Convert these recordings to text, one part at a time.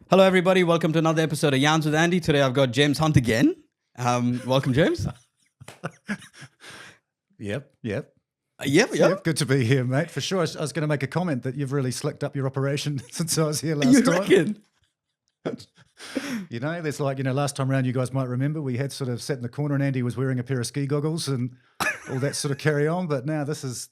Hello, everybody. Welcome to another episode of Yarns with Andy. Today, I've got James Hunt again. Welcome, James. Yep. Yep. Good to be here, mate. For sure. I was going to make a comment that you've really slicked up your operation since I was here last You time. reckon? You know, there's like, last time around, you guys might remember, we had sort of sat in the corner and Andy was wearing a pair of ski goggles and all that sort of carry on. But now this is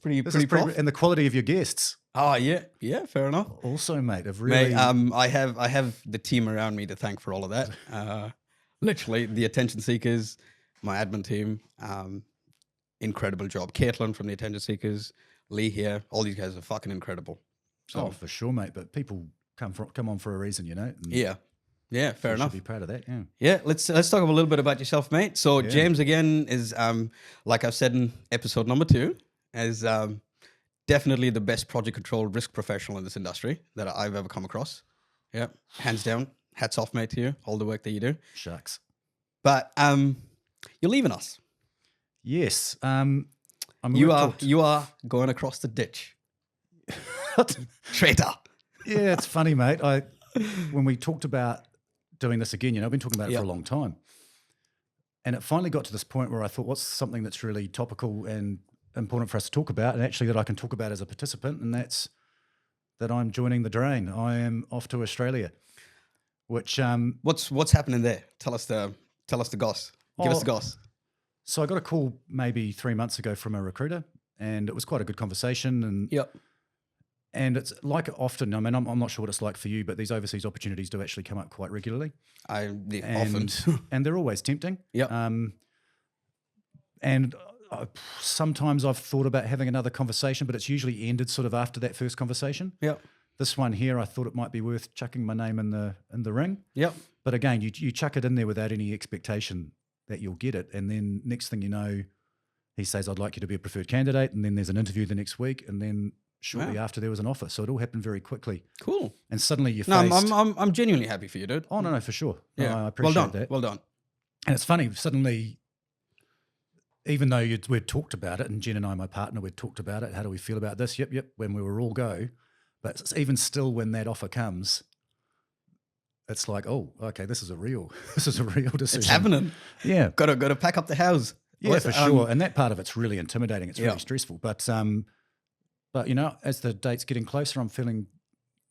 Pretty pretty, and the quality of your guests. Oh, yeah. Yeah, fair enough. Also, mate, have really. Mate, I have the team around me to thank for all of that. Literally, the attention seekers, my admin team, incredible job. Caitlin from the attention seekers, Lee here, all these guys are fucking incredible. So, for sure, mate. But people come on for a reason, and yeah, fair enough. Should be proud of that. Yeah. Yeah, let's talk a little bit about yourself, mate. So James again is like I've said in episode number 2, is definitely the best project control risk professional in this industry that I've ever come across. Yeah, hands down. Hats off, mate, to you. All the work that you do. Shucks. But you're leaving us. Yes. You are going across the ditch. Traitor. Yeah, it's funny, mate. When we talked about doing this again, I've been talking about it for a long time. And it finally got to this point where I thought, what's something that's really topical and important for us to talk about, and actually that I can talk about as a participant, and that's that I'm joining the drain. I am off to Australia, which what's happening there? Tell us the goss. Give us the goss. So I got a call maybe 3 months ago from a recruiter, and it was quite a good conversation. And and it's like often. I mean, I'm not sure what it's like for you, but these overseas opportunities do actually come up quite regularly. Often, and they're always tempting. Yeah. And sometimes I've thought about having another conversation, but it's usually ended sort of after that first conversation. Yeah. This one here, I thought it might be worth chucking my name in the ring. Yep. But again, you chuck it in there without any expectation that you'll get it, and then next thing you know, he says, "I'd like you to be a preferred candidate," and then there's an interview the next week, and then shortly after there was an offer. So it all happened very quickly. Cool. And suddenly you're faced. No, I'm genuinely happy for you, dude. Oh no, for sure. Yeah. No, I appreciate that. Well done. And it's funny, suddenly, even though we'd talked about it, and Jen and I, my partner, we'd talked about it. How do we feel about this? Yep. When we were all go, but even still, when that offer comes, it's like, oh, okay, this is a real decision. It's happening. Yeah, got to pack up the house. Yeah, for sure. And that part of it's really intimidating. It's really stressful. But as the date's getting closer, I'm feeling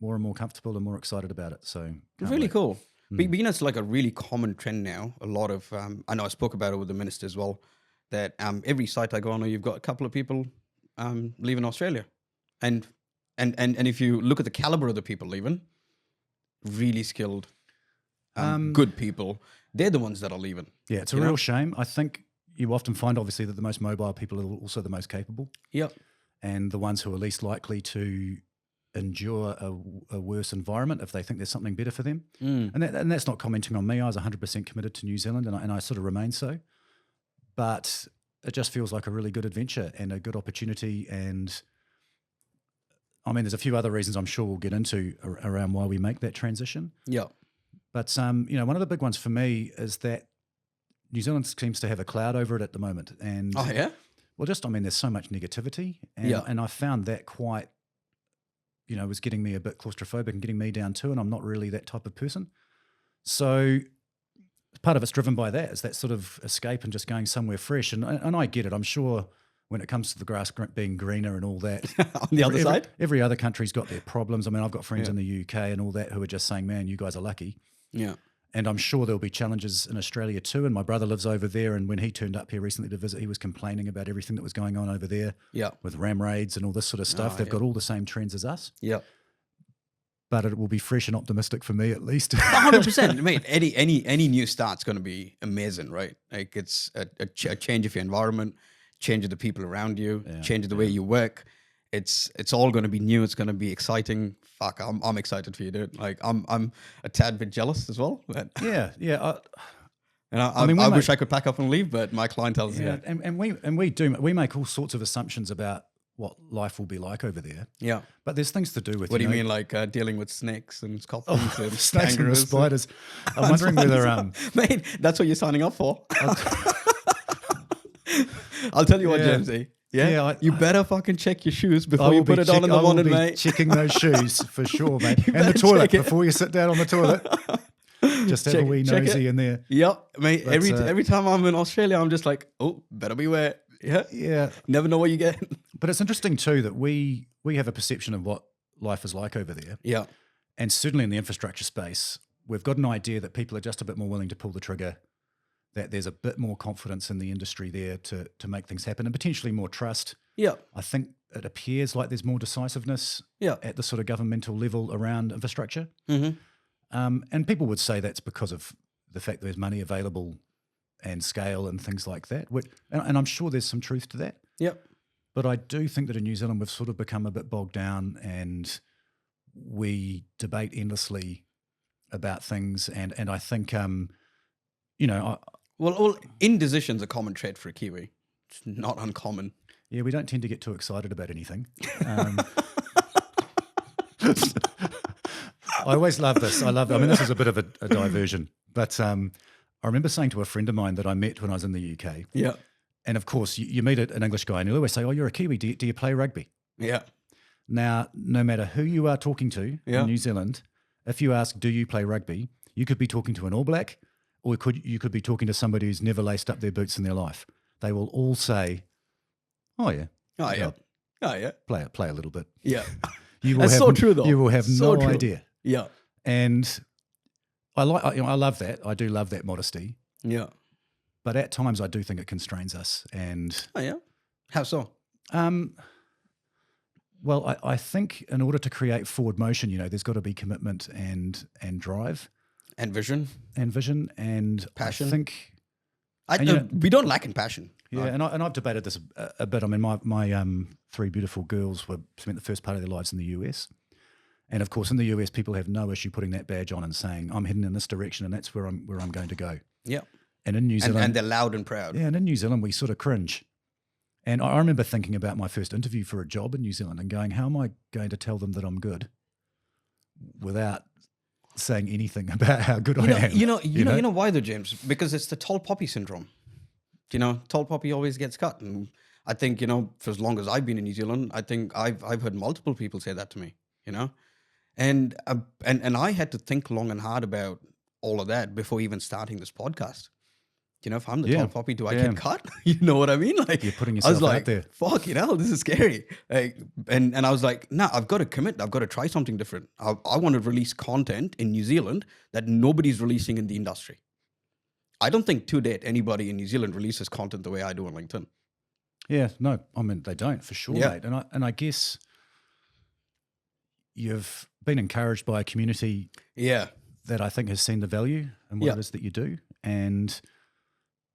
more and more comfortable and more excited about it. So it's really cool. But it's like a really common trend now. A lot of I know I spoke about it with the minister as well. That every site I go on, you've got a couple of people leaving Australia, and if you look at the caliber of the people leaving, really skilled, good people, they're the ones that are leaving. Yeah, it's a real shame. I think you often find, obviously, that the most mobile people are also the most capable. Yep. And the ones who are least likely to endure a worse environment if they think there's something better for them. And that's not commenting on me. I was 100% committed to New Zealand, and I sort of remain so. But it just feels like a really good adventure and a good opportunity. And I mean, there's a few other reasons I'm sure we'll get into around why we make that transition. Yeah. But, one of the big ones for me is that New Zealand seems to have a cloud over it at the moment. And oh, yeah? Well, there's so much negativity. And I found that quite, was getting me a bit claustrophobic and getting me down too. And I'm not really that type of person. So part of it's driven by that, is that sort of escape and just going somewhere fresh. And I get it. I'm sure when it comes to the grass being greener and all that. On the other side? Every other country's got their problems. I mean, I've got friends in the UK and all that who are just saying, man, you guys are lucky. Yeah. And I'm sure there'll be challenges in Australia too. And my brother lives over there. And when he turned up here recently to visit, he was complaining about everything that was going on over there with ram raids and all this sort of stuff. They've got all the same trends as us. Yeah. But it will be fresh and optimistic for me, at least. 100%. Mate, any new start's going to be amazing, right? Like it's a change of your environment, change of the people around you, change of the way you work. It's all going to be new. It's going to be exciting. Fuck, I'm excited for you, dude. Like I'm a tad bit jealous as well. But yeah. I wish I could pack up and leave, but my clientele is here. And we make all sorts of assumptions about what life will be like over there. Yeah. But there's things to do with what do you mean, like dealing with snakes and scorpions and snakes and spiders? I'm wondering whether mate, that's what you're signing up for. I'll tell you what, Jamesy. Yeah, Yeah, you better fucking check your shoes I before will you put be it on in the I will morning, be mate. checking those shoes for sure, mate. You And the better toilet check it. before you sit down on the toilet. Just have a wee check nosy it. in there. Yep, mate. But, Every time I'm in Australia, I'm just like, oh, better beware. Yeah, Yeah, never know what you get. but it's interesting too that we have a perception of what life is like over there, Yeah, and certainly in the infrastructure space, we've got an idea that people are just a bit more willing to pull the trigger, that there's a bit more confidence in the industry there to make things happen, and potentially more trust. yeah, I think it appears like there's more decisiveness yeah. at the sort of governmental level around infrastructure. Mm-hmm. And people would say that's because of the fact that there's money available and scale and things like that. And I'm sure there's some truth to that. Yep. But I do think that in New Zealand, we've sort of become a bit bogged down and we debate endlessly about things. And I think, Well, indecision's a common trait for a Kiwi. It's not uncommon. yeah, we don't tend to get too excited about anything. I always love this. I mean, this is a bit of a diversion, but I remember saying to a friend of mine that I met when I was in the UK, Yeah, and of course you meet an English guy and he'll always say, oh, you're a Kiwi, do you play rugby? yeah, Now, no matter who you are talking to Yeah. in New Zealand, if you ask, do you play rugby, you could be talking to an All Black, or you could be talking to somebody who's never laced up their boots in their life. They will all say, oh yeah, oh yeah, oh yeah, play a little bit. yeah, You will That's have so true, though. You will have So no true. idea. yeah, And I love that. I do love that modesty. yeah. But at times I do think it constrains us. And Oh yeah. How so? well, I think in order to create forward motion, there's got to be commitment and drive And vision, and vision and Passion. I think we don't lack in passion. yeah, and I've debated this a bit. I mean, my three beautiful girls spent the first part of their lives in the US. And of course, in the US, people have no issue putting that badge on and saying, I'm heading in this direction and that's where I'm going to go. Yeah, And in New Zealand, and they're loud and proud. yeah, and in New Zealand, we sort of cringe. And I remember thinking about my first interview for a job in New Zealand and going, how am I going to tell them that I'm good without saying anything about how good I am? You know why though, James? Because it's the tall poppy syndrome. Tall poppy always gets cut, and I think for as long as I've been in New Zealand, I think I've heard multiple people say that to me. And I had to think long and hard about all of that before even starting this podcast. If I'm the Yeah. tall poppy, do I Yeah. get cut? You know what I mean? Like You're putting I was yourself like, out there. fuck, this is scary. And I was like, nah, I've got to commit. I've got to try something different. I want to release content in New Zealand that nobody's releasing in the industry. I don't think to date anybody in New Zealand releases content the way I do on LinkedIn. Yeah, no, I mean, they don't for sure, Yeah. mate. And I guess you've been encouraged by a community Yeah. that I think has seen the value in what Yeah. it is that you do. And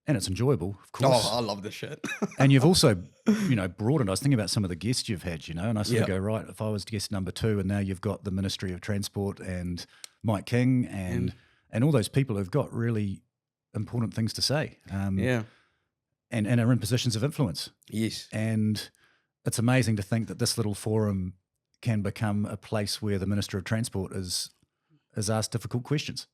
it's enjoyable, of course. Oh, I love this shit. And you've also, broadened. I was thinking about some of the guests you've had, and I sort of Yeah. go, right, if I was guest number 2 and now you've got the Ministry of Transport and Mike King and all those people who've got really important things to say Yeah. and are in positions of influence. Yes. And it's amazing to think that this little forum can become a place where the Minister of Transport is asked difficult questions.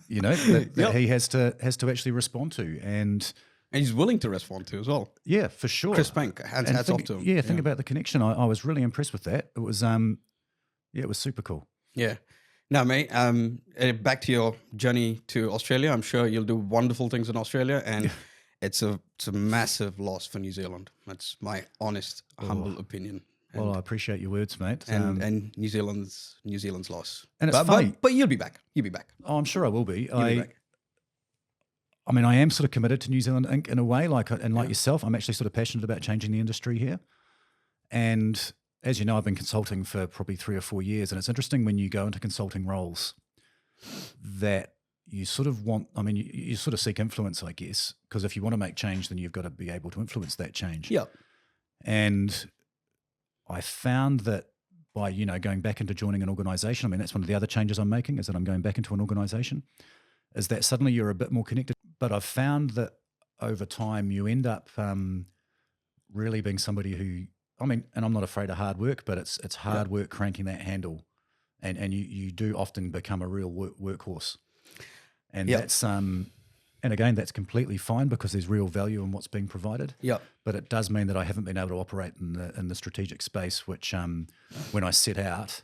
That Yep. he has to actually respond to. And And he's willing to respond to as well. yeah, for sure. Chris Pank, hats off think, to him. yeah, think about the connection. I was really impressed with that. It was it was super cool. Yeah. Now, mate, back to your journey to Australia. I'm sure you'll do wonderful things in Australia, and it's a massive loss for New Zealand. That's my honest, humble opinion. Well, I appreciate your words, mate. And New Zealand's loss. And it's but, funny. but you'll be back. You'll be back. Oh, I'm sure I will be. You'll be back. I mean, I am sort of committed to New Zealand Inc. in a way, like yourself, I'm actually sort of passionate about changing the industry here. And as you know, I've been consulting for probably 3 or 4 years, and it's interesting when you go into consulting roles that you sort of want. I mean, you sort of seek influence, I guess, because if you want to make change, then you've got to be able to influence that change. Yeah. And I found that by, going back into joining an organization, I mean, that's one of the other changes I'm making is that I'm going back into an organization, is that suddenly you're a bit more connected. But I've found that over time you end up really being somebody who, I mean, and I'm not afraid of hard work, but it's hard work cranking that handle. And you do often become a real workhorse. And that's And again, that's completely fine because there's real value in what's being provided. Yeah. But it does mean that I haven't been able to operate in the strategic space, which when I set out,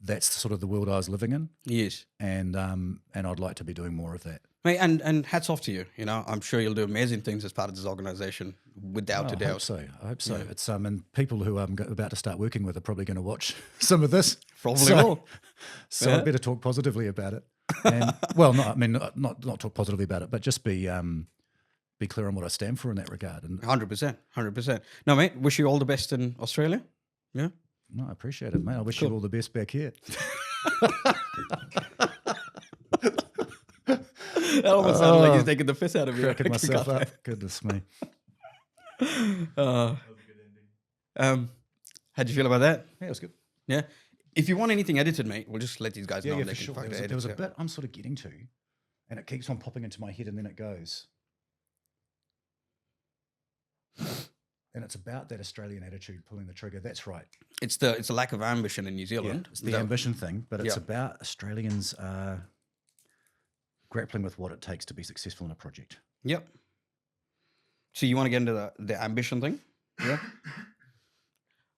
that's sort of the world I was living in, Yes. and I'd like to be doing more of that. Mate, and hats off to you. You know, I'm sure you'll do amazing things as part of this organization, without a I hope doubt. so. I hope so. Yeah. It's and people who I'm about to start working with are probably going to watch some of this. Probably so, will. So Yeah. I better talk positively about it. And well, not talk positively about it, but just be clear on what I stand for in that regard. And 100%. 100%. No, mate, wish you all the best in Australia. Yeah. no, I appreciate it, mate. I wish you all the best back here. That almost sounded like he's taking the piss out of you. Cracking myself up. Goodness me. How'd you feel about that? Yeah, it was good. Yeah. If you want anything edited, mate, we'll just let these guys know. Yeah, They for can sure. fucking There edit was a it. bit I'm sort of getting to, and it keeps on popping into my head, and then it goes. And it's about that Australian attitude, pulling the trigger. That's right. It's a lack of ambition in New Zealand. It's the that- ambition thing, but it's Yeah. about Australians grappling with what it takes to be successful in a project. Yep. So you want to get into the ambition thing? Yeah.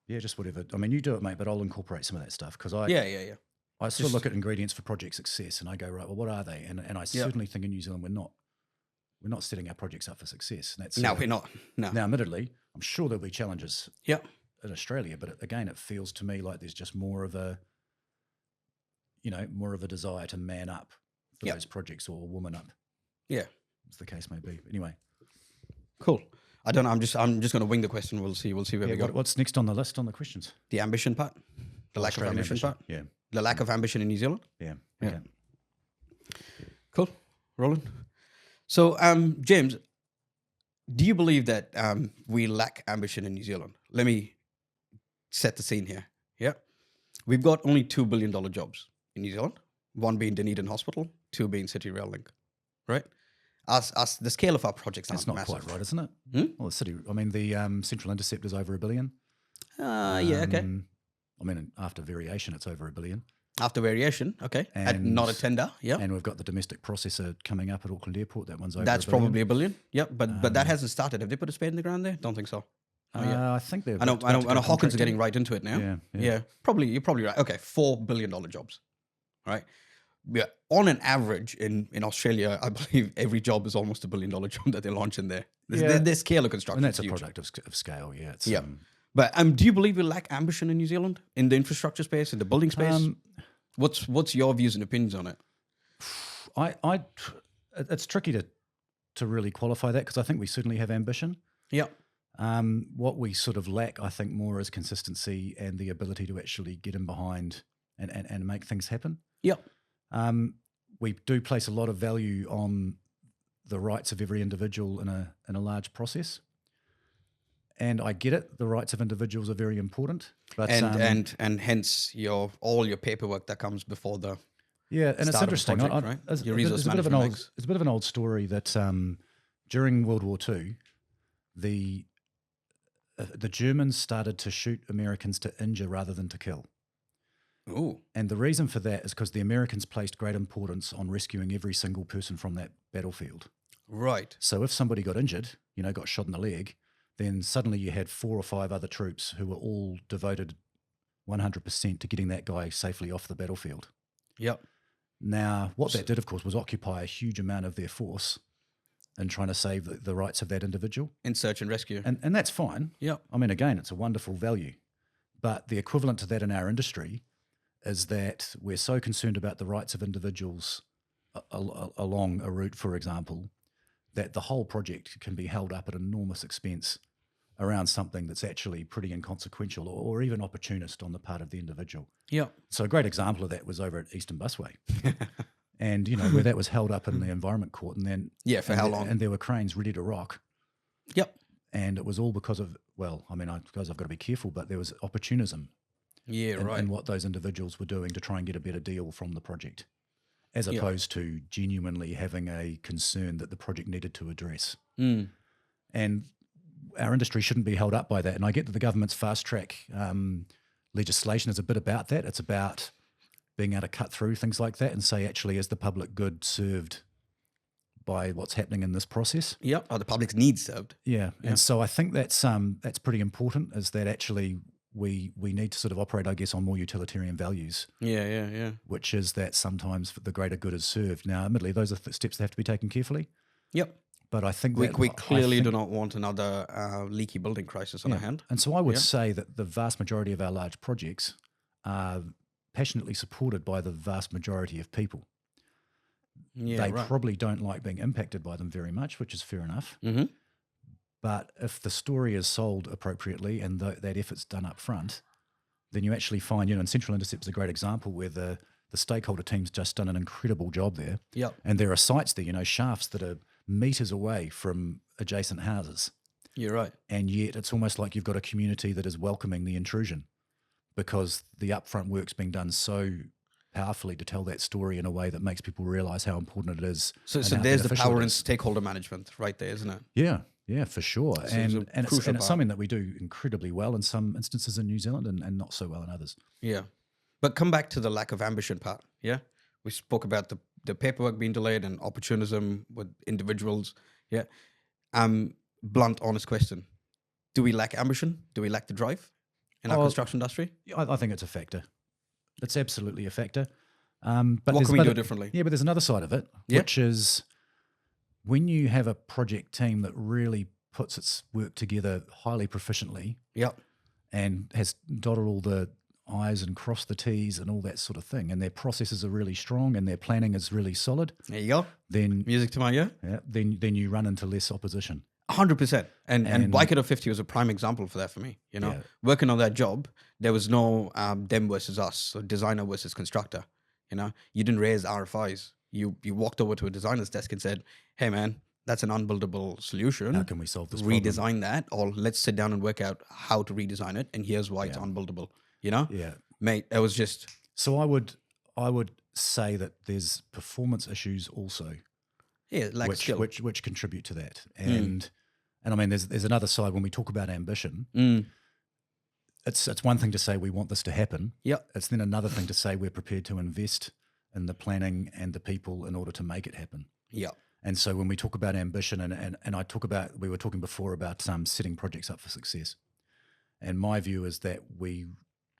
Yeah, just whatever. I mean, you do it, mate, but I'll incorporate some of that stuff because I Yeah. I sort of look at ingredients for project success and I go, right, well, what are they? And I certainly think in New Zealand we're not setting our projects up for success. And that's No, we're not. No. Now, admittedly, I'm sure there'll be challenges Yep. in Australia, but again, it feels to me like there's just more of a desire to man up for Yep. those projects or woman up, Yeah. as the case may be. Anyway, Cool. I don't know. I'm just going to wing the question. We'll see where we go. what's next on the list on the questions? The ambition part, the lack of Australian ambition part, Yeah, the lack of ambition in New Zealand. yeah, Yeah. okay. Cool. Roland. So, James, do you believe that we lack ambition in New Zealand? Let me set the scene here. Yeah. We've got only $2 billion jobs in New Zealand, one being Dunedin Hospital, two being City Rail Link, right? The scale of our projects That's aren't not massive. quite right, isn't it? Hmm? Well, the Central Intercept is over $1 billion. Yeah, okay. I mean, after variation, it's over $1 billion. After variation, okay. And not a tender, yeah. And we've got the domestic processor coming up at Auckland Airport. That one's over That's $1 billion. probably $1 billion. Yep, but that hasn't started. Have they put a spade in the ground there? Don't think so. Oh, yeah. I think they're. I know. about to go Hawkins are contracting. getting right into it now. Yeah, Yeah. You're probably right. Okay, $4 billion jobs, right? Yeah. On an average in Australia, I believe every job is almost $1 billion job that they launch in there. Yeah. Their scale of construction And that's is a huge. product of scale. Yeah. It's, Yeah. But do you believe we lack ambition in New Zealand in the infrastructure space, in the building space? What's your views and opinions on it? It's tricky to really qualify that because I think we certainly have ambition. Yeah. What we sort of lack, I think, more is consistency and the ability to actually get in behind and make things happen. Yeah. We do place a lot of value on the rights of every individual in a large process. And I get it; the rights of individuals are very important. But And hence all your paperwork that comes before the yeah, and it's start of a interesting. project, right? It's Your resource a bit of an management old. It's a bit of an old story that during World War II, the Germans started to shoot Americans to injure rather than to kill. Ooh. And the reason for that is because the Americans placed great importance on rescuing every single person from that battlefield. Right. So if somebody got injured, got shot in the leg, then suddenly you had 4 or 5 other troops who were all devoted 100% to getting that guy safely off the battlefield. Yep. Now, what that did, of course, was occupy a huge amount of their force in trying to save the rights of that individual. In search and rescue. And that's fine. Yep. I mean, again, it's a wonderful value. But the equivalent to that in our industry is that we're so concerned about the rights of individuals along a route, for example, that the whole project can be held up at enormous expense around something that's actually pretty inconsequential or even opportunist on the part of the individual. Yep. So a great example of that was over at Eastern Busway. And, where that was held up in the Environment Court. And then Yeah, for how long? And there were cranes ready to rock. Yep. And it was all because of, I suppose I've got to be careful, but there was opportunism Yeah, right. in what those individuals were doing to try and get a better deal from the project, as opposed to genuinely having a concern that the project needed to address. Mm. And our industry shouldn't be held up by that. And I get that the government's fast track legislation is a bit about that. It's about being able to cut through things like that and say, actually, is the public good served by what's happening in this process. Yep. Or the public's needs served. Yeah. And so I think that's pretty important, is that actually we need to sort of operate, I guess, on more utilitarian values. Yeah. Which is that sometimes the greater good is served. Now, admittedly, those are steps that have to be taken carefully. Yep. But I think we clearly do not want another leaky building crisis on our hand. And so I would say that the vast majority of our large projects are passionately supported by the vast majority of people. Yeah, they probably don't like being impacted by them very much, which is fair enough. Mm-hmm. But if the story is sold appropriately and that effort's done up front, then you actually find, and Central Intercept is a great example where the stakeholder team's just done an incredible job there. Yep. And there are sites there, shafts that are meters away from adjacent houses. You're right. And yet it's almost like you've got a community that is welcoming the intrusion because the upfront work's being done so powerfully to tell that story in a way that makes people realise how important it is. So there's the power in stakeholder management right there, isn't it? Yeah, for sure. So and it's something that we do incredibly well in some instances in New Zealand and not so well in others. Yeah. But come back to the lack of ambition part, yeah? We spoke about the paperwork being delayed and opportunism with individuals, yeah? Blunt, honest question. Do we lack ambition? Do we lack the drive in our construction industry? I think it's a factor. It's absolutely a factor. But what can we do differently? Yeah, but there's another side of it, which is when you have a project team that really puts its work together highly proficiently and has dotted all the I's and crossed the T's and all that sort of thing, and their processes are really strong and their planning is really solid. There you go. Then music to my ear. Yeah, then you run into less opposition. 100%. And Waikato 50 was a prime example for that for me. Working on that job, there was no them versus us, or designer versus constructor. You didn't raise RFIs. You walked over to a designer's desk and said, "Hey man, that's an unbuildable solution. How can we solve this Redesign problem? that, or let's sit down and work out how to redesign it. And here's why it's unbuildable." Yeah, mate, it was just. So I would say that there's performance issues also. Yeah, like skill, which contribute to that, and I mean, there's another side when we talk about ambition. It's one thing to say we want this to happen. It's then another thing to say we're prepared to invest in the planning and the people in order to make it happen. And so when we talk about ambition, and I talk about, we were talking before about setting projects up for success, and my view is that we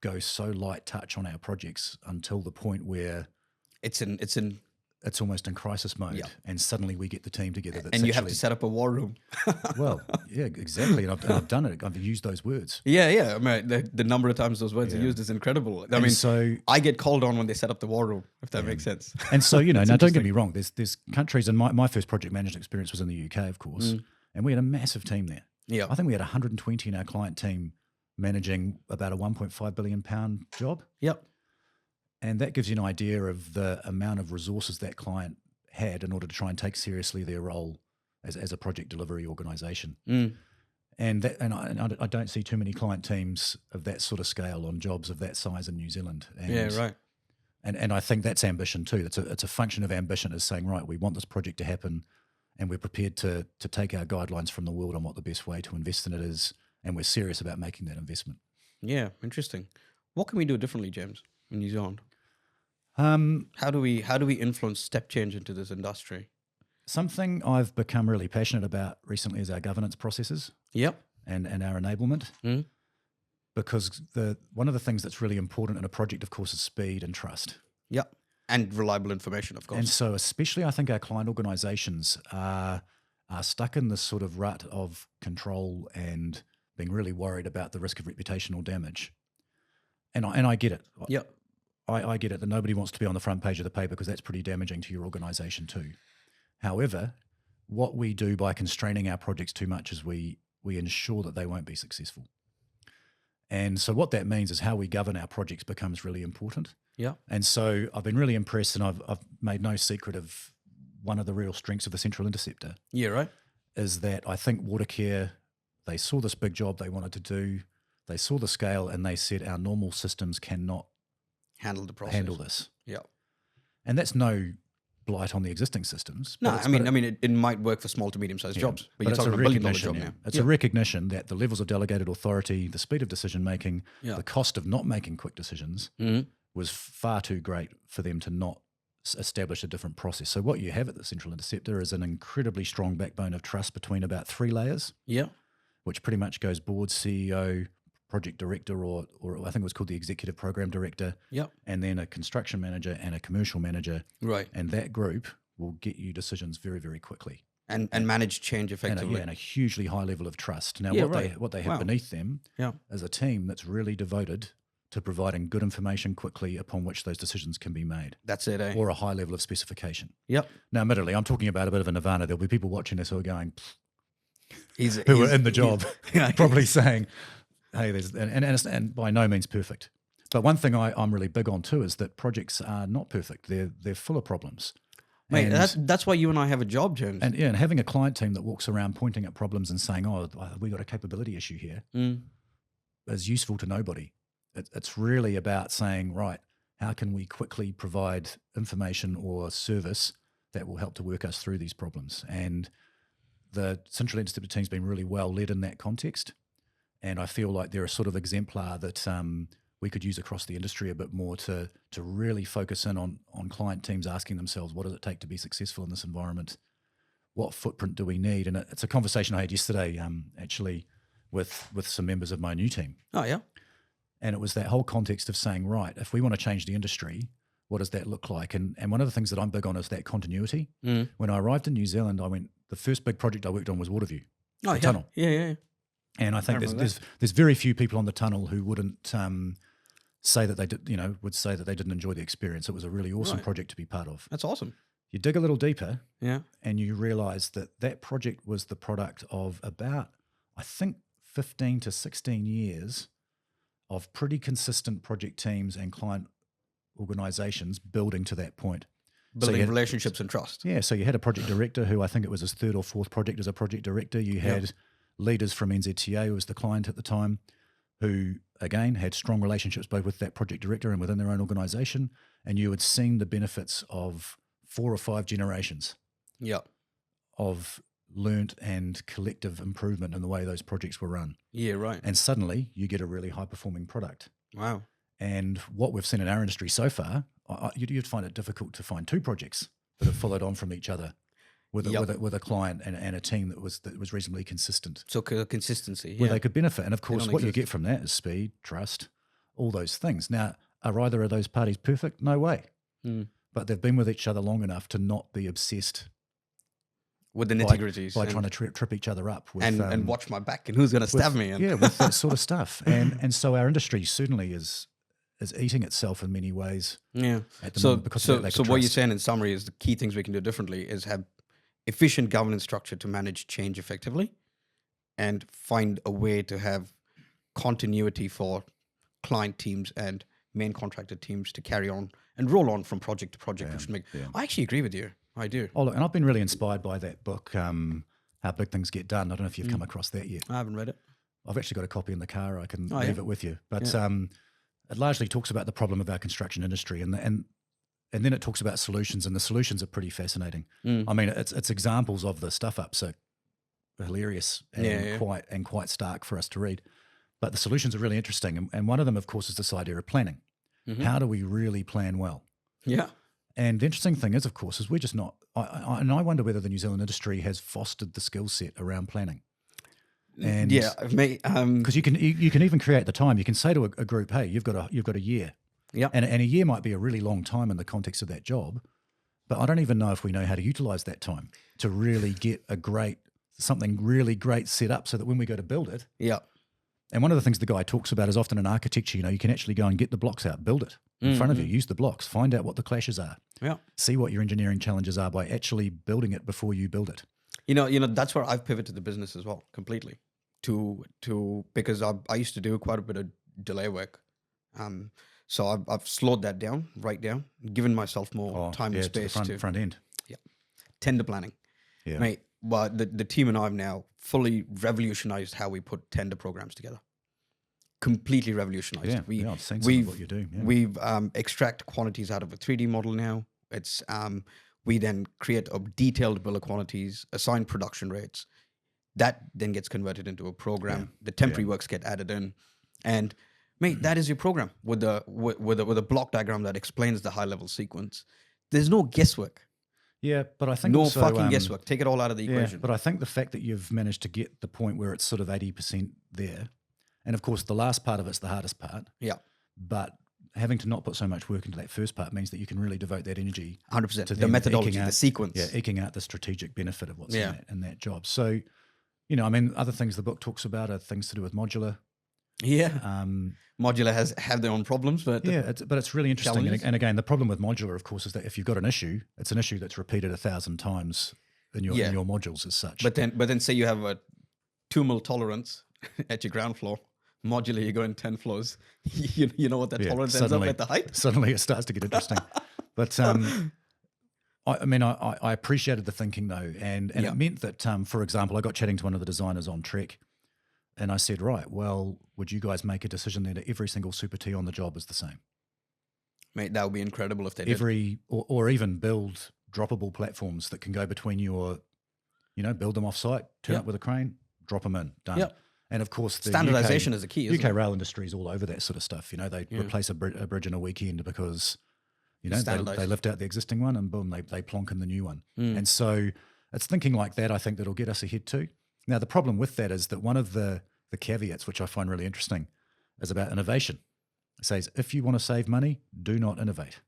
go so light touch on our projects until the point where it's almost in crisis mode, and suddenly we get the team together. And you have to set up a war room. Well, yeah, exactly. And I've done it. I've used those words. Yeah. I mean, the number of times those words are used is incredible. I mean, so I get called on when they set up the war room, if that makes sense. And so, now don't get me wrong. There's countries, and my first project management experience was in the UK, of course, and we had a massive team there. Yeah, I think we had 120 in our client team managing about a £1.5 billion job. Yep. And that gives you an idea of the amount of resources that client had in order to try and take seriously their role as a project delivery organisation. And I don't see too many client teams of that sort of scale on jobs of that size in New Zealand. And, right. And I think that's ambition too. It's a function of ambition, is saying, right, we want this project to happen, and we're prepared to take our guidelines from the world on what the best way to invest in it is, and we're serious about making that investment. Yeah, interesting. What can we do differently, James, in New Zealand? How do we influence step change into this industry? Something I've become really passionate about recently is our governance processes. Yep. And our enablement. Because one of the things that's really important in a project, of course, is speed and trust. Yep. And reliable information, of course. And so especially I think our client organisations are stuck in this sort of rut of control and being really worried about the risk of reputational damage. And I get it. Yep. I get it that nobody wants to be on the front page of the paper because that's pretty damaging to your organisation too. However, what we do by constraining our projects too much is we ensure that they won't be successful. And so what that means is how we govern our projects becomes really important. Yeah. And so I've been really impressed, and I've made no secret of one of the real strengths of the Central Interceptor. Yeah, right. Is that I think Watercare, they saw this big job they wanted to do, they saw the scale, and they said our normal systems cannot handle the process. Handle this. Yeah. And that's no blight on the existing systems. No, I mean, it might work for small to medium-sized jobs, but you're talking about a billion-dollar job now. It's a recognition that the levels of delegated authority, the speed of decision-making, the cost of not making quick decisions was far too great for them to not establish a different process. So what you have at the Central Interceptor is an incredibly strong backbone of trust between about 3 layers, Yeah. which pretty much goes board, CEO, project director, or I think it was called the executive program director, Yeah. and then a construction manager and a commercial manager. Right. And that group will get you decisions very, very quickly. And manage change And effectively. a hugely high level of trust. Now, Yeah, what they have Wow. beneath them Yeah. is a team that's really devoted to providing good information quickly upon which those decisions can be made, That's it, eh? or a high level of specification. Yep. Now, admittedly, I'm talking about a bit of a nirvana. There'll be people watching this who are going, Who who are in the job, Yeah. probably saying, hey, and by no means perfect. But one thing I'm really big on too is that projects are not perfect. They're full of problems. Mate, And- that's why you and I have a job, James. And having a client team that walks around pointing at problems and saying, "Oh, we got a capability issue here," is useful to nobody. It's really about saying, right, how can we quickly provide information or service that will help to work us through these problems? And the Central Interceptor team's been really well led in that context, and I feel like they're a sort of exemplar that we could use across the industry a bit more to really focus in on client teams asking themselves, what does it take to be successful in this environment? What footprint do we need? And it's a conversation I had yesterday, actually, with some members of my new team. Oh, yeah. And it was that whole context of saying, right, if we want to change the industry, what does that look like? And one of the things that I'm big on is that continuity. When I arrived in New Zealand, the first big project I worked on was Waterview, Oh, the yeah. tunnel. Yeah. And I think remember there's very few people on the tunnel who wouldn't say that they did, would say that they didn't enjoy the experience. It was a really awesome Right. project to be part of. That's awesome. You dig a little deeper Yeah. and you realize that project was the product of about, I think, 15 to 16 years of pretty consistent project teams and client organizations building to that point. Building relationships and trust. Yeah, so you had a project director who I think it was his 3rd or 4th project as a project director. You had leaders from NZTA, who was the client at the time, who, again, had strong relationships both with that project director and within their own organization. And you had seen the benefits of 4 or 5 generations Yeah. of learnt and collective improvement in the way those projects were run. Yeah, right. And suddenly you get a really high-performing product. Wow. And what we've seen in our industry so far, you'd find it difficult to find 2 projects that have followed on from each other with a client and a team that was reasonably consistent, So consistency. where Yeah. they could benefit. And of course, don't what you exist. get from that is speed, trust, all those things. Now, are either of those parties perfect? No way. But they've been with each other long enough to not be obsessed With the nitty-gritties. by and, trying to trip each other up with, and watch my back and who's going to with- stab me. And yeah, with that sort of stuff. And so our industry certainly is eating itself in many ways yeah. at the So, moment because of that lack so of what you're trust. saying in summary is the key things we can do differently is have efficient governance structure to manage change effectively and find a way to have continuity for client teams and main contractor teams to carry on and roll on from project to project, which make. yeah. I actually agree with you. I do. Oh, look, and I've been really inspired by that book, How Big Things Get Done. I don't know if you've come across that yet. I haven't read it. I've actually got a copy in the car. I can Oh, leave yeah? it with you. But it largely talks about the problem of our construction industry, and then it talks about solutions, and the solutions are pretty fascinating. I mean, it's examples of the stuff ups are hilarious and quite stark for us to read. But the solutions are really interesting, and one of them, of course, is this idea of planning. How do we really plan well? Yeah. And the interesting thing is, of course, is we're just not. And I wonder whether the New Zealand industry has fostered the skill set around planning. And Yeah. because you can even create the time. You can say to a group, "Hey, you've got a year." Yeah. And a year might be a really long time in the context of that job, but I don't even know if we know how to utilize that time to really get something really great set up so that when we go to build it. Yeah. And one of the things the guy talks about is often in architecture, you can actually go and get the blocks out, build it in front of you, use the blocks, find out what the clashes are, Yeah. see what your engineering challenges are by actually building it before you build it. You know, that's where I've pivoted the business as well, completely. Because I used to do quite a bit of delay work. So I've slowed that down, right down, given myself more time and to the space to front end. tender planning. Yeah. Mate, well, the team and I have now fully revolutionized how we put tender programs together. Completely revolutionized. Yeah, I've seen some of what you do. Yeah. We've extract quantities out of a 3D model now. It's we then create a detailed bill of quantities, assign production rates. That then gets converted into a program. The temporary works get added in, and mate, that is your program with a block diagram that explains the high level sequence. there's no guesswork. Yeah, but I think No also, fucking guesswork. Take it all out of the Yeah, equation. but I think the fact that you've managed to get the point where it's sort of 80% there, and of course the last part of it's the hardest part, Yeah, but having to not put so much work into that first part means that you can really devote that energy 100%. to The then methodology, eking the out- sequence. Yeah, eking out the strategic benefit of what's Yeah. in that job. So, you know, I mean, other things the book talks about are things to do with modular. Yeah. Modular have their own problems, but Yeah, but it's really interesting. Challenges. And again, the problem with modular, of course, is that if you've got an issue, it's an issue that's repeated 1,000 times in your modules as such. But then say you have a 2 mil tolerance at your ground floor. Modular, you go in 10 floors. You know what that tolerance ends up at the height? Suddenly it starts to get interesting. But I mean, I appreciated the thinking though. And it meant that, for example, I got chatting to one of the designers on Trek and I said, right, well, would you guys make a decision then that every single Super T on the job is the same? Mate, that would be incredible if they did. Or even build droppable platforms that can go between your, you know, build them off site, turn up with a crane, drop them in, done. Yep. And of course, the Standardization is the key, isn't UK it? rail industry is all over that sort of stuff. You know, they replace a bridge in a weekend because, you know, they lift out the existing one and boom, they plonk in the new one. And so it's thinking like that, I think, that'll get us ahead too. Now, the problem with that is that one of the caveats, which I find really interesting, is about innovation. It says, if you want to save money, do not innovate.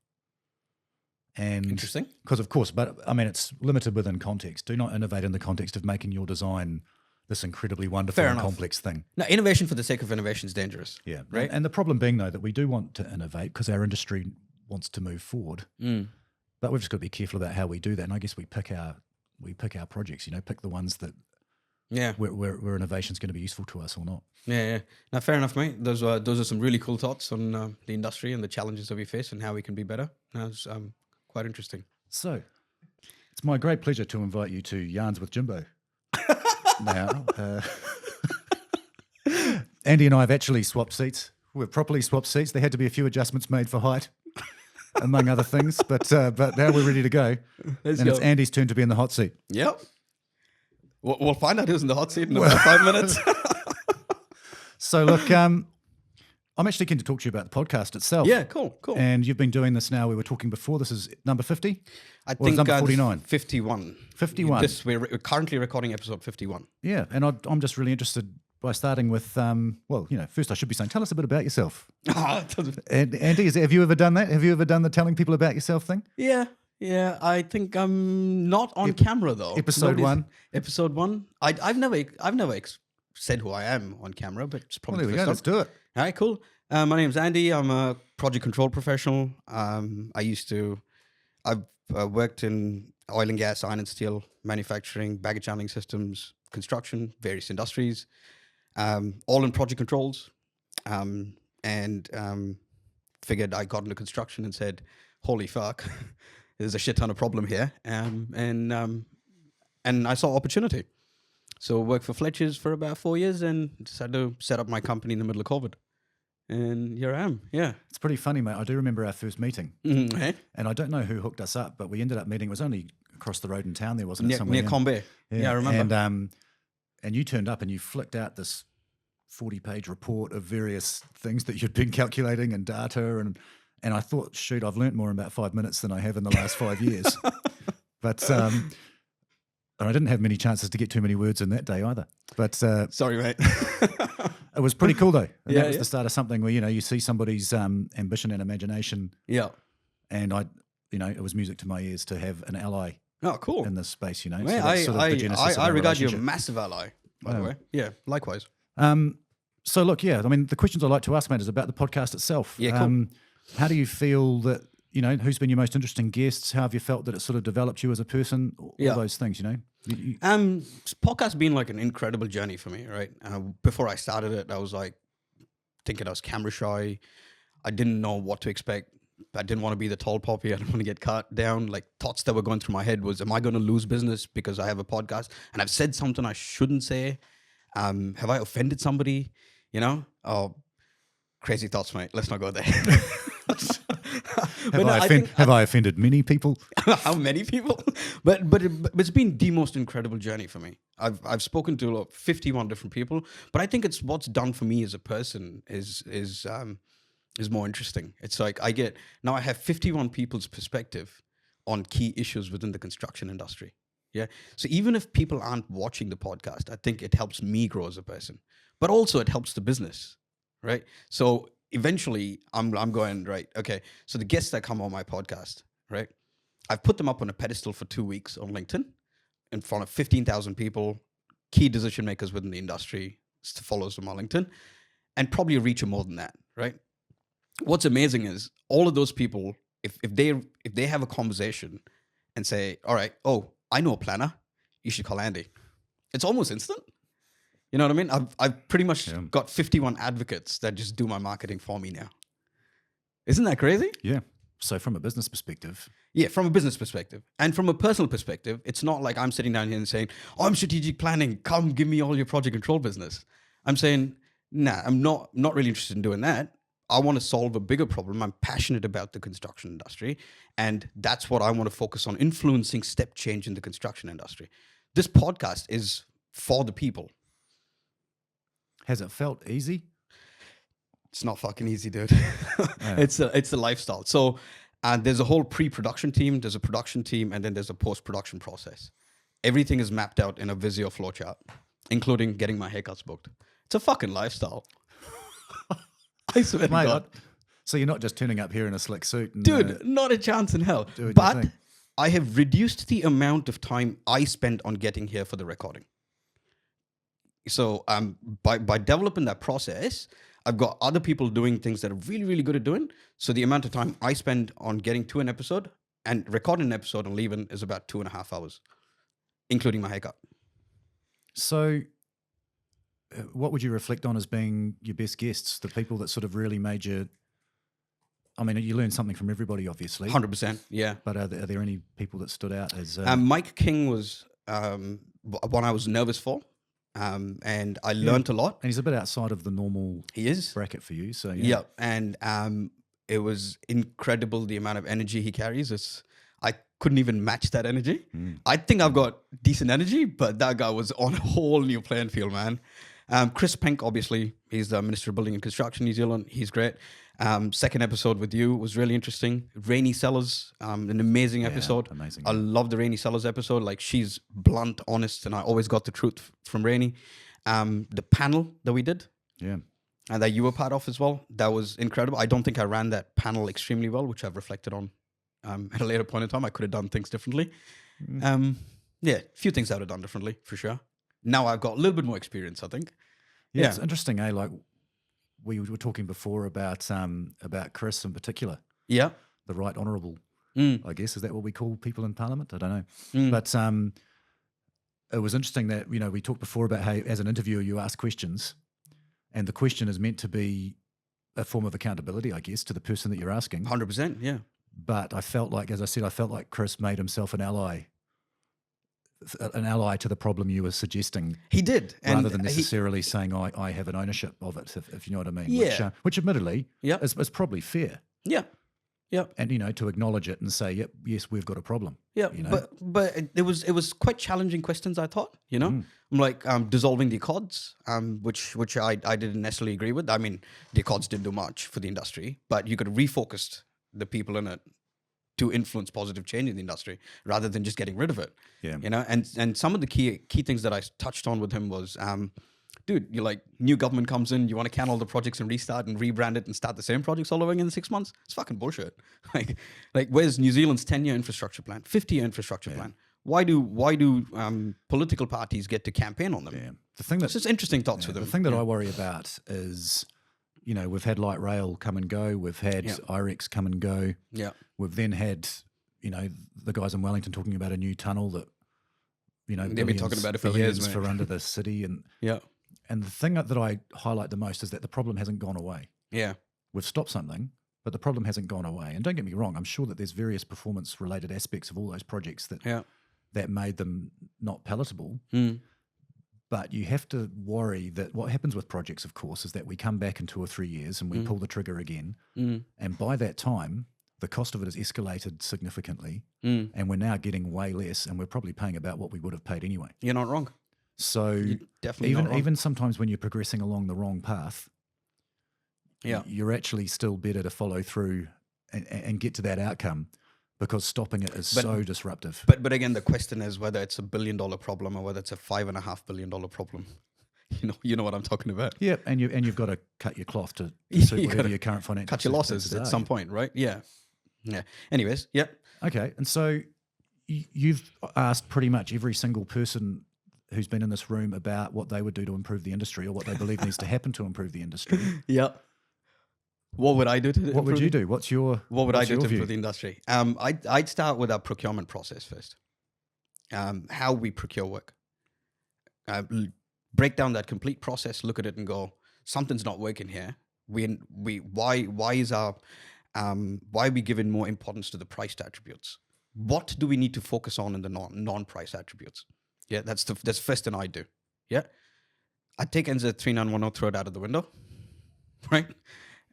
And Interesting. Because, of course, but I mean, it's limited within context. Do not innovate in the context of making your design this incredibly wonderful Fair and enough. complex thing. Now, innovation for the sake of innovation is dangerous. Yeah. Right. And the problem being, though, that we do want to innovate because our industry wants to move forward. But we've just got to be careful about how we do that. And I guess we pick our projects, you know, pick the ones that where innovation is going to be useful to us or not. Yeah. Now, fair enough, mate. Those are some really cool thoughts on the industry and the challenges that we face and how we can be better. That's quite interesting. So, it's my great pleasure to invite you to Yarns with Jimbo. Now, Andy and I have actually swapped seats. We've properly swapped seats. There had to be a few adjustments made for height, among other things. But now we're ready to go. Let's and go. it's Andy's turn to be in the hot seat. Yep. We'll find out who's in the hot seat in about 5 minutes. So, look, I'm actually keen to talk to you about the podcast itself. Yeah, cool. And you've been doing this now. We were talking before. This is number 50? I Or think is number 49? 51. 51. We're currently recording episode 51. Yeah, and I'm just really interested by starting with, well, you know, first I should be saying, tell us a bit about yourself. And Andy, have you ever done that? Have you ever done the telling people about yourself thing? Yeah. I think I'm not on camera though. Episode 1. Episode 1. I've never said who I am on camera, but it's Well, probably there we the go. first Let's do it. All right, cool. My name's Andy. I'm a project control professional. I've worked in oil and gas, iron and steel, manufacturing, baggage handling systems, construction, various industries, all in project controls. Figured I got into construction and said, holy fuck, there's a shit ton of problem here. And I saw opportunity. So worked for Fletcher's for about 4 years and decided to set up my company in the middle of COVID. And here I am, yeah. It's pretty funny, mate. I do remember our first meeting. Hey? And I don't know who hooked us up, but we ended up meeting. It was only across the road in town there, wasn't it? Near Combe. Yeah, I remember. And you turned up and you flicked out this 40-page report of various things that you'd been calculating and data. And I thought, shoot, I've learnt more in about 5 minutes than I have in the last 5 years. But and I didn't have many chances to get too many words in that day either. But Sorry, mate. it was pretty cool though. And Yeah, that was yeah. the start of something where, you know, you see somebody's ambition and imagination. Yeah. And it was music to my ears to have an ally Oh, cool. in this space, you know. Mate, that's sort of the genesis of I our regard you a relationship. massive ally, by the Wow. way. Yeah, likewise. So look, yeah, I mean, the questions I like to ask, mate, is about the podcast itself. Yeah, cool. How do you feel that, you know, who's been your most interesting guests? How have you felt that it sort of developed you as a person? All Yeah. those things, you know. Podcast's been like an incredible journey for me, right? Before I started it, I was like thinking I was camera shy. I didn't know what to expect. I didn't want to be the tall poppy. I didn't want to get cut down. Like thoughts that were going through my head was, am I going to lose business because I have a podcast and I've said something I shouldn't say? Have I offended somebody? You know? Oh, crazy thoughts, mate. Let's not go there. Have I offended many people? How many people? But it's been the most incredible journey for me. I've spoken to like 51 different people, but I think it's what's done for me as a person is more interesting. It's like I have 51 people's perspective on key issues within the construction industry. Yeah. So even if people aren't watching the podcast, I think it helps me grow as a person, but also it helps the business, right? So eventually I'm going, right, okay, so the guests that come on my podcast, right, I've put them up on a pedestal for 2 weeks on LinkedIn in front of 15,000 people, key decision makers within the industry, follows them on LinkedIn, and probably reach them more than that, right? What's amazing is all of those people, if they have a conversation and say, all right, oh, I know a planner, you should call Andy. It's almost instant. You know what I mean? I've pretty much got 51 advocates that just do my marketing for me now. Isn't that crazy? Yeah. So from a business perspective. Yeah, from a business perspective. And from a personal perspective, it's not like I'm sitting down here and saying, oh, I'm strategic planning. Come give me all your project control business. I'm saying, nah, I'm not really interested in doing that. I want to solve a bigger problem. I'm passionate about the construction industry. And that's what I want to focus on, influencing step change in the construction industry. This podcast is for the people. Has it felt easy? It's not fucking easy, dude. Yeah. It's a lifestyle. So there's a whole pre-production team, there's a production team, and then there's a post-production process. Everything is mapped out in a Visio flowchart, including getting my haircuts booked. It's a fucking lifestyle. I swear to God. So you're not just turning up here in a slick suit? And, dude, not a chance in hell. But I have reduced the amount of time I spent on getting here for the recording. So by developing that process, I've got other people doing things that are really, really good at doing. So the amount of time I spend on getting to an episode and recording an episode and leaving is about 2.5 hours, including my haircut. So what would you reflect on as being your best guests, the people that sort of really made you... I mean, you learned something from everybody, obviously. 100%, yeah. But are there any people that stood out as... Mike King was one I was nervous for. And I learned a lot. And he's a bit outside of the normal bracket for you. So yeah. And it was incredible the amount of energy he carries. I couldn't even match that energy. I think I've got decent energy, but that guy was on a whole new playing field, man. Chris Penk, obviously, he's the Minister of Building and Construction, New Zealand. He's great. Second episode with you was really interesting. Rainey Sellers, an amazing episode. Amazing. I love the Rainey Sellers episode. Like, she's blunt, honest, and I always got the truth from Rainey. The panel that we did, and that you were part of as well, that was incredible. I don't think I ran that panel extremely well, which I've reflected on at a later point in time. I could have done things differently. A few things I would have done differently, for sure. Now I've got a little bit more experience, I think. Yeah, it's interesting, eh? Like, we were talking before about Chris in particular. Yeah. The Right Honourable, I guess. Is that what we call people in Parliament? I don't know. But it was interesting that, we talked before about how, as an interviewer, you ask questions, and the question is meant to be a form of accountability, I guess, to the person that you're asking. 100%, yeah. But I felt like, as I said, Chris made himself an ally to the problem you were suggesting. He did. Rather than necessarily saying, I have an ownership of it, if you know what I mean. Yeah. Which admittedly is probably fair. Yeah. Yeah. And, to acknowledge it and say, yes, we've got a problem. Yeah. But it was quite challenging questions, I thought, I'm like, dissolving the Accords, which I didn't necessarily agree with. I mean, the Accords didn't do much for the industry, but you could have refocused the people in it to influence positive change in the industry rather than just getting rid of it. Yeah. And some of the key things that I touched on with him was, dude, you're like, new government comes in, you want to can all the projects and restart and rebrand it and start the same projects all over again in 6 months? It's fucking bullshit. Like where's New Zealand's 10-year infrastructure plan, 50-year infrastructure plan? Why do political parties get to campaign on them? Yeah. The thing that's just interesting thoughts with them. The thing that I worry about is, we've had light rail come and go. We've had IREX come and go. Yeah. We've then had, the guys in Wellington talking about a new tunnel that, they've been talking about it for years, for under the city. And and the thing that I highlight the most is that the problem hasn't gone away. Yeah. We've stopped something, but the problem hasn't gone away. And don't get me wrong, I'm sure that there's various performance-related aspects of all those projects that made them not palatable. But you have to worry that what happens with projects, of course, is that we come back in 2 or 3 years and we pull the trigger again. And by that time, the cost of it has escalated significantly. And we're now getting way less, and we're probably paying about what we would have paid anyway. You're not wrong. So even sometimes when you're progressing along the wrong path, you're actually still better to follow through and get to that outcome because stopping it is so disruptive. But again, the question is whether it's $1 billion problem or whether it's a $5.5 billion problem. You know what I'm talking about. Yeah, and you've got to cut your cloth to You suit whatever gotta your current financial Cut your losses circumstances at are. some point, right? Yeah. Anyways, yeah. Okay, and so you've asked pretty much every single person who's been in this room about what they would do to improve the industry or what they believe needs to happen to improve the industry. Yeah. What would I do to What would improve you the- do? What would I do your to view? improve the industry? I'd start with our procurement process first. How we procure work. Break down that complete process, look at it and go, something's not working here. Why are we giving more importance to the priced attributes? What do we need to focus on in the non-price attributes? Yeah, that's the first thing I do. Yeah. I take NZ 3910, throw it out of the window, right?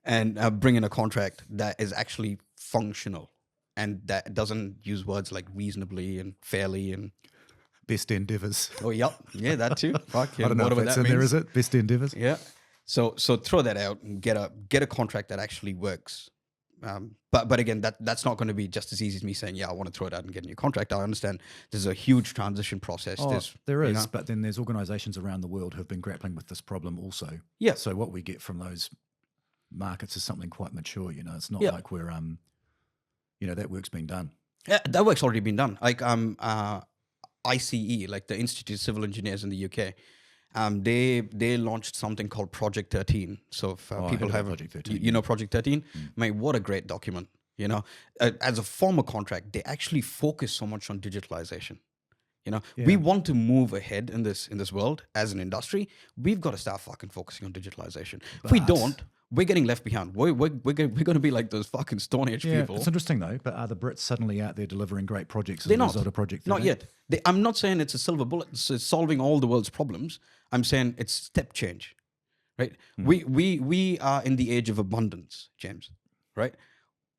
And bring in a contract that is actually functional and that doesn't use words like reasonably and fairly and Best endeavours. yeah, that too. Fuck, I don't know if whatever that's that in there, means. is it? Best endeavours. Yeah. So throw that out and get a contract that actually works. But again, that's not going to be just as easy as me saying, yeah, I want to throw it out and get a new contract. I understand there's a huge transition process. There you is, know. but then there's organisations around the world who have been grappling with this problem also. Yeah. So what we get from those markets is something quite mature. It's not Yeah. like we're that work's been done. Yeah, that work's already been done. Like ICE, like the Institute of Civil Engineers in the UK, they launched something called Project 13. So if I heard people about have Project 13, you know Project 13, mate, what a great document. As a former contract, they actually focus so much on digitalization. We want to move ahead in this world as an industry. We've got to start fucking focusing on digitalization. If we But- don't, we're getting left behind. We're going to be like those fucking Stone Age Yeah, people. it's interesting though. But are the Brits suddenly out there delivering great projects as They're a not. result of Project 13? Not yet. I'm not saying it's a silver bullet. It's solving all the world's problems. I'm saying it's step change, right? We are in the age of abundance, James, right?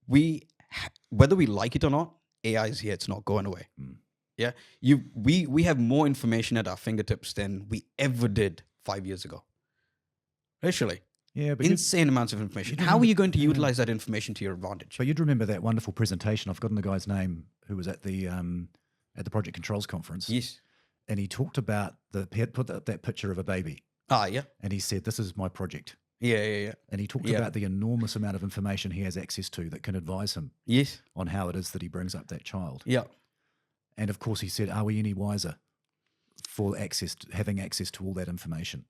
Whether we like it or not, AI is here. It's not going away. Yeah, we have more information at our fingertips than we ever did 5 years ago. Literally, Yeah, but insane amounts of information. you How are remember- you going to utilize that information to your advantage? you'd remember that wonderful presentation. I've forgotten the guy's name who was at the Project Controls conference, Yes. and he talked about he had put up that picture of a baby, Yeah. and he said, "This is my project." Yeah. And he talked Yeah. about the enormous amount of information he has access to that can advise him Yes. on how it is that he brings up that child. Yeah. And of course, he said, "Are we any wiser for having access to all that information?"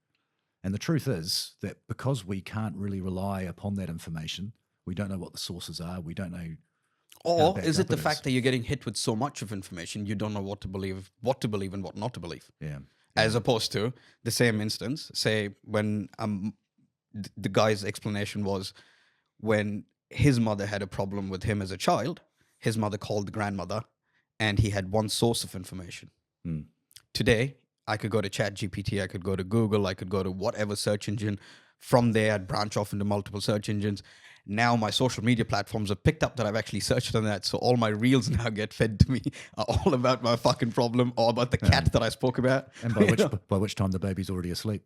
And the truth is that because we can't really rely upon that information, we don't know what the sources are. We don't know. Or backed is up it the it is. fact that you're getting hit with so much of information you don't know what to believe and what not to believe? Yeah. As opposed to the same instance, say when the guy's explanation was when his mother had a problem with him as a child, his mother called the grandmother and he had one source of information. Today, I could go to ChatGPT, I could go to Google, I could go to whatever search engine. From there, I'd branch off into multiple search engines. Now my social media platforms have picked up that I've actually searched on that. So all my reels now get fed to me are all about my fucking problem or about the cat that I spoke about. And by which time the baby's already asleep.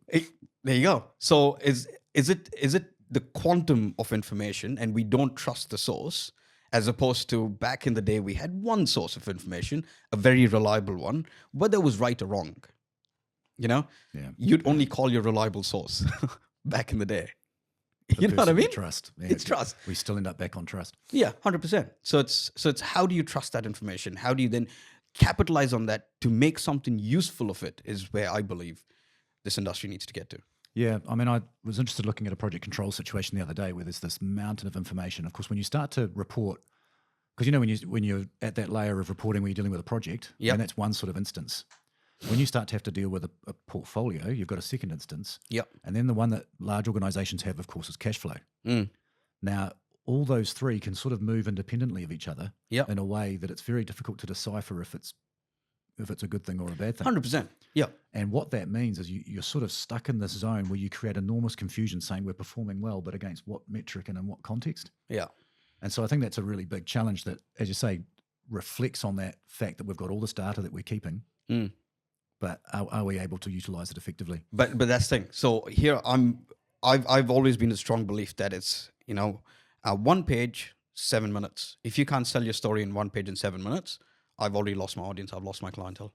There you go. So is it the quantum of information and we don't trust the source, as opposed to back in the day we had one source of information, a very reliable one, whether it was right or wrong. Yeah. You'd only call your reliable source back in the day. The You know what I person we mean? Trust. Yeah, It's trust. We still end up back on trust. Yeah, 100%. So it's how do you trust that information? How do you then capitalize on that to make something useful of it is where I believe this industry needs to get to. Yeah, I mean, I was interested looking at a project control situation the other day where there's this mountain of information. Of course, when you start to report, because when you're at that layer of reporting where you're dealing with a project, Yep. and that's one sort of instance. When you start to have to deal with a portfolio, you've got a second instance. Yep. And then the one that large organizations have, of course, is cash flow. Now, all those three can sort of move independently of each other Yep. in a way that it's very difficult to decipher if it's a good thing or a bad thing. 100%. Yeah. And what that means is you're sort of stuck in this zone where you create enormous confusion saying we're performing well, but against what metric and in what context. Yeah. And so I think that's a really big challenge that, as you say, reflects on that fact that we've got all this data that we're keeping, but are we able to utilize it effectively? But that's the thing. So here I've always been a strong belief that it's, one page 7 minutes. If you can't sell your story in one page in 7 minutes, I've already lost my audience. I've lost my clientele.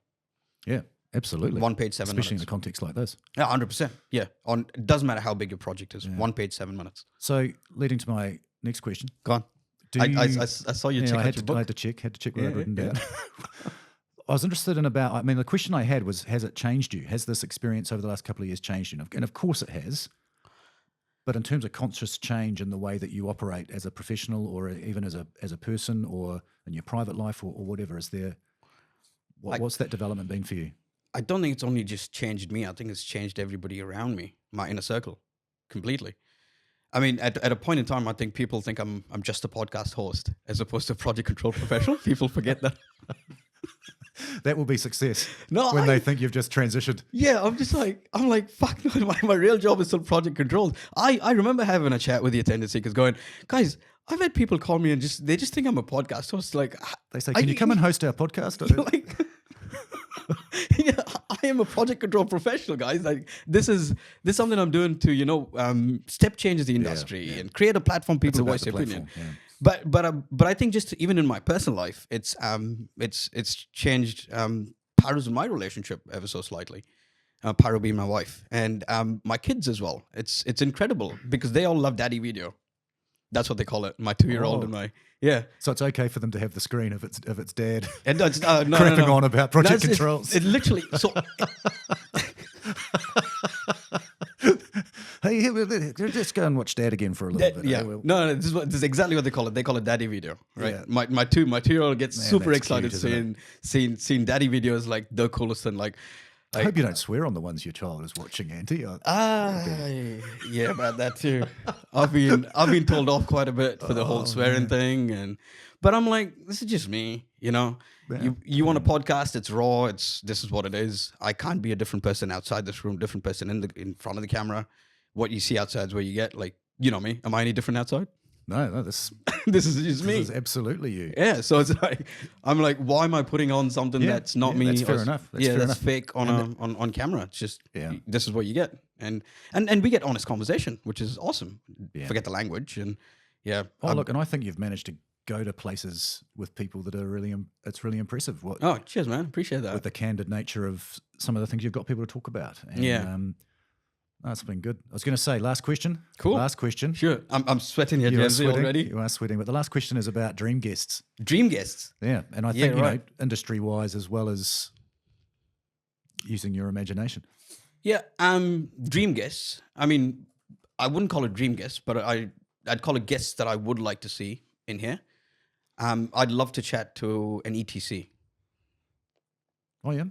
Yeah, absolutely. One page, 7 Especially in minutes. a context like this. Yeah, 100%. Yeah. It doesn't matter how big your project is. Yeah. One page, 7 minutes. So leading to my next question. Go on. I saw you check out your book. I had to check what I'd written down. I was interested in the question I had was, has it changed you? Has this experience over the last couple of years changed you? And of course it has. But in terms of conscious change in the way that you operate as a professional or even as a person or in your private life or whatever, what's that development been for you? I don't think it's only just changed me. I think it's changed everybody around me, my inner circle, completely. I mean, at a point in time, I think people think I'm just a podcast host as opposed to a project control professional. People forget that. That will be success. No, when they think you've just transitioned. Yeah, I'm like, fuck no, my real job is still project control. I remember having a chat with the attendance seekers going, guys, I've had people call me and they just think I'm a podcast host. Like, they say, can you come and host our podcast? Like, yeah, I am a project control professional, guys. Like, this is something I'm doing to, step changes the industry and create a platform people to voice their opinion. Yeah. But I think just even in my personal life, it's changed Paru's and my relationship ever so slightly. Paru being my wife and my kids as well. It's incredible because they all love daddy video. That's what they call it. My 2-year-old and yeah. So it's okay for them to have the screen if it's dad And no, crapping on about project controls. It literally so. Hey, just go and watch Dad again for a little bit. Yeah, no, this is exactly what they call it. They call it daddy video, right? Yeah. My 2-year-old gets super excited cute, seeing daddy videos like the coolest and like. I hope you don't swear on the ones your child is watching, Andy. Yeah, about that too. I've been told off quite a bit for the whole swearing thing, but I'm like, this is just me, Yeah. You want a podcast? It's raw. This is what it is. I can't be a different person outside this room, different person in front of the camera. What you see outside is what you get. Like, you know me. Am I any different outside? No, this this is just me. This is absolutely you. Yeah, so it's like I'm like, why am I putting on something that's not me? That's fair enough. That's fake on camera. It's just this is what you get, and we get honest conversation, which is awesome. Yeah. Forget the language and look, and I think you've managed to go to places with people that are it's really impressive. Oh, cheers, man. Appreciate that. With the candid nature of some of the things you've got people to talk about. And, that's been good. I was going to say, last question. Cool. Last question. Sure. I'm sweating here, Jenzy, already. You are sweating. But the last question is about dream guests. Dream guests? Yeah. And I think, industry-wise as well as using your imagination. Yeah. Dream guests. I mean, I wouldn't call it dream guests, but I'd call it guests that I would like to see in here. I'd love to chat to an ETC. Oh, yeah?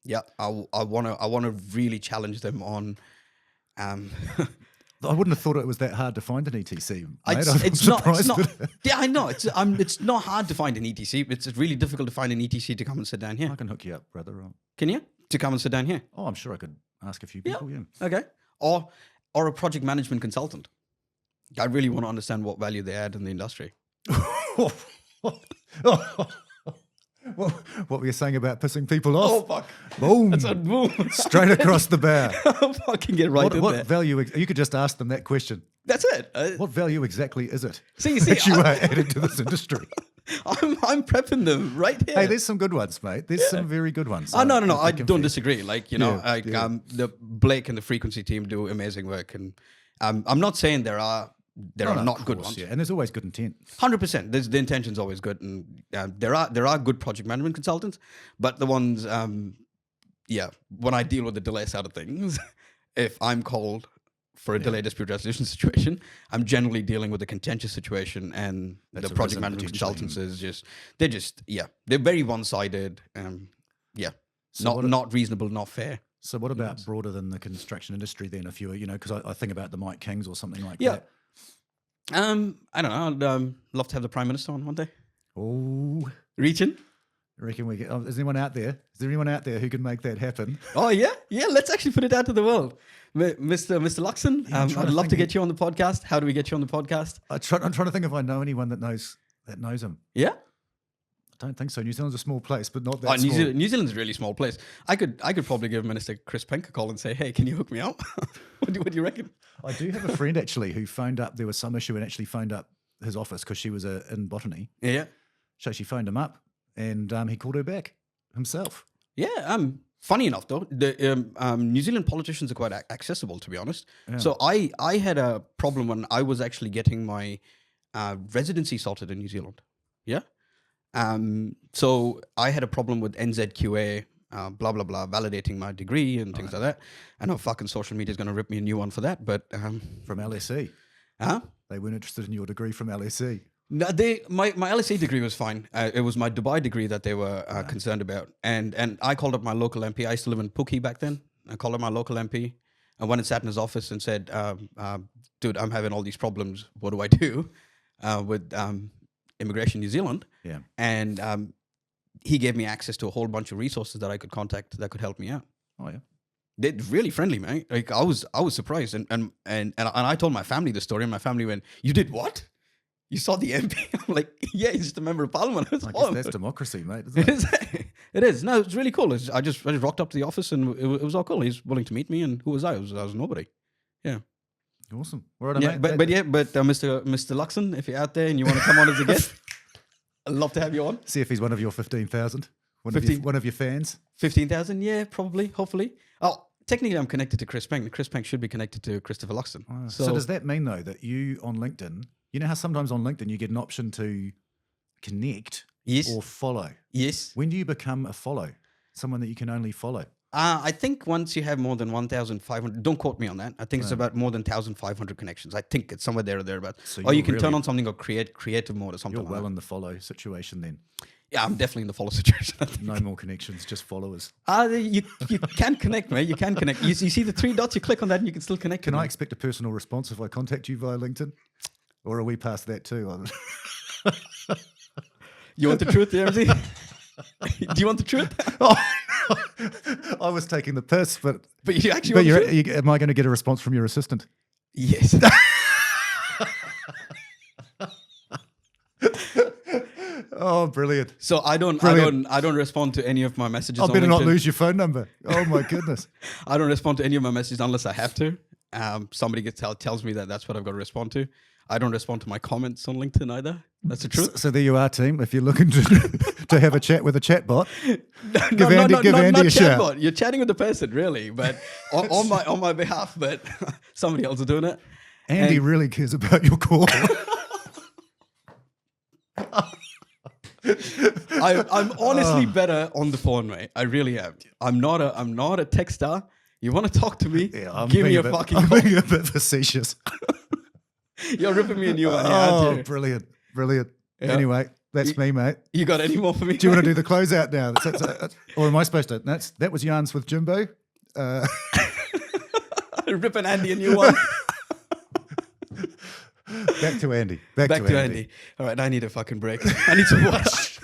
Yeah. I want to really challenge them on... I wouldn't have thought it was that hard to find an ETC. It's not. Yeah, I know. It's not hard to find an ETC. It's really difficult to find an ETC to come and sit down here. I can hook you up, brother. Can you? To come and sit down here? Oh, I'm sure I could ask a few people. Yeah. Okay. Or a project management consultant. I really want to understand what value they add in the industry. What were you saying about pissing people off? Oh, fuck. Boom. That's a boom. Straight across the bow. Fucking get right in what there. value? You could just ask them that question. That's it. What value exactly is it See, that you are adding to this industry? I'm prepping them right here. Hey, there's some good ones, mate. There's some very good ones. No. I don't disagree. Like, the Blake and the Frequency team do amazing work. And I'm not saying there are not good ones. Yeah, and there's always good intent. 100%. The intention's always good, and there are good project management consultants, but the ones, when I deal with the delay side of things, if I'm called for a delay dispute resolution situation, I'm generally dealing with a contentious situation, and the project management consultants they're very one-sided. Not reasonable, not fair. So what about broader than the construction industry then? If you were, because I think about the Mike Kings or something like that. I don't know. I'd love to have the Prime Minister on one day. Oh, Reaching. I reckon we get. Is anyone out there? Is there anyone out there who can make that happen? Oh yeah. Let's actually put it out to the world, Mr. Luxon. I'd love to get you on the podcast. How do we get you on the podcast? I'm trying to think if I know anyone that knows him. Yeah. I don't think so. New Zealand's a small place, but not that small. New Zealand's a really small place. I could probably give Minister Chris Penk a call and say, hey, can you hook me up? What do you reckon? I do have a friend actually who phoned up. There was some issue and actually phoned up his office because she was in botany. Yeah. So she phoned him up, and he called her back himself. Yeah. Funny enough, though, the New Zealand politicians are quite accessible, to be honest. Yeah. So I had a problem when I was actually getting my residency sorted in New Zealand. Yeah. So I had a problem with NZQA, blah blah blah, validating my degree and things like that. I know fucking social media is going to rip me a new one for that, but From LSE. huh? They weren't interested in your degree from LSE. No, my LSE degree was fine. It was my Dubai degree that they were concerned about. And I called up my local MP. I used to live in Pukki back then. I called up my local MP and went and sat in his office and said, dude, I'm having all these problems. What do I do with Immigration New Zealand? Yeah. And he gave me access to a whole bunch of resources that I could contact that could help me out. Oh, yeah. They're really friendly, man. Like I was surprised. And I told my family the story, and my family went, "You did what? You saw the MP?" I'm like, "Yeah, he's just a member of parliament." I guess that's democracy, mate, isn't It it? is. It is. No, it's really cool. I just rocked up to the office, and it was all cool. He's willing to meet me, and who was I? I was nobody. Yeah. Awesome. All right, Yeah, mate. but Mr. Luxon, if you're out there and you want to come on as a guest, I'd love to have you on. See if he's one of your 15,000. 15. One of your fans. 15,000, yeah, probably, hopefully. Oh, technically, I'm connected to Chris Pank. Chris Pank should be connected to Christopher Luxon. So does that mean, though, that you on LinkedIn, you know how sometimes on LinkedIn you get an option to connect Yes. or follow? Yes. When do you become a follow? Someone that you can only follow? I think once you have more than 1,500, don't quote me on that. I think it's about more than 1,500 connections. I think it's somewhere there or thereabouts. So Or you you're can turn really- on something or creative mode or something You're like well that. in the follow situation then. Yeah, I'm definitely in the follow situation. I think. No more connections, just followers. You can connect, mate. You can connect. You see the three dots, you click on that and you can still connect. Can with I them. expect a personal response if I contact you via LinkedIn? Or are we past that too? You want the truth, Ramsey? Do you want the truth? I was taking the piss, but But you actually want the truth? am I going to get a response from your assistant? Yes. Oh, brilliant! So I don't respond to any of my messages. I on better not LinkedIn. lose your phone number. Oh my goodness! I don't respond to any of my messages unless I have to. Somebody tells me that that's what I've got to respond to. I don't respond to my comments on LinkedIn either. That's the truth. So there you are, team. If you're looking to have a chat with a chatbot, give Andy Andy a shout. chatbot. You're chatting with the person, really, but on my behalf. But somebody else is doing it. Andy And- really cares about your call. I'm honestly better on the phone, mate. I really am. I'm not a texter. You want to talk to me? I'm Give me being a bit- fucking I'm call. being a bit facetious. You're ripping me a new one. Yeah, I Oh, do. brilliant. Yeah. Anyway, that's me, mate. You got any more for me? Do you want to do the closeout now? Or am I supposed to? That was Yarns with Jimbo. ripping Andy a new one? Back to Andy. Back to Andy. All right, I need a fucking break. I need to watch.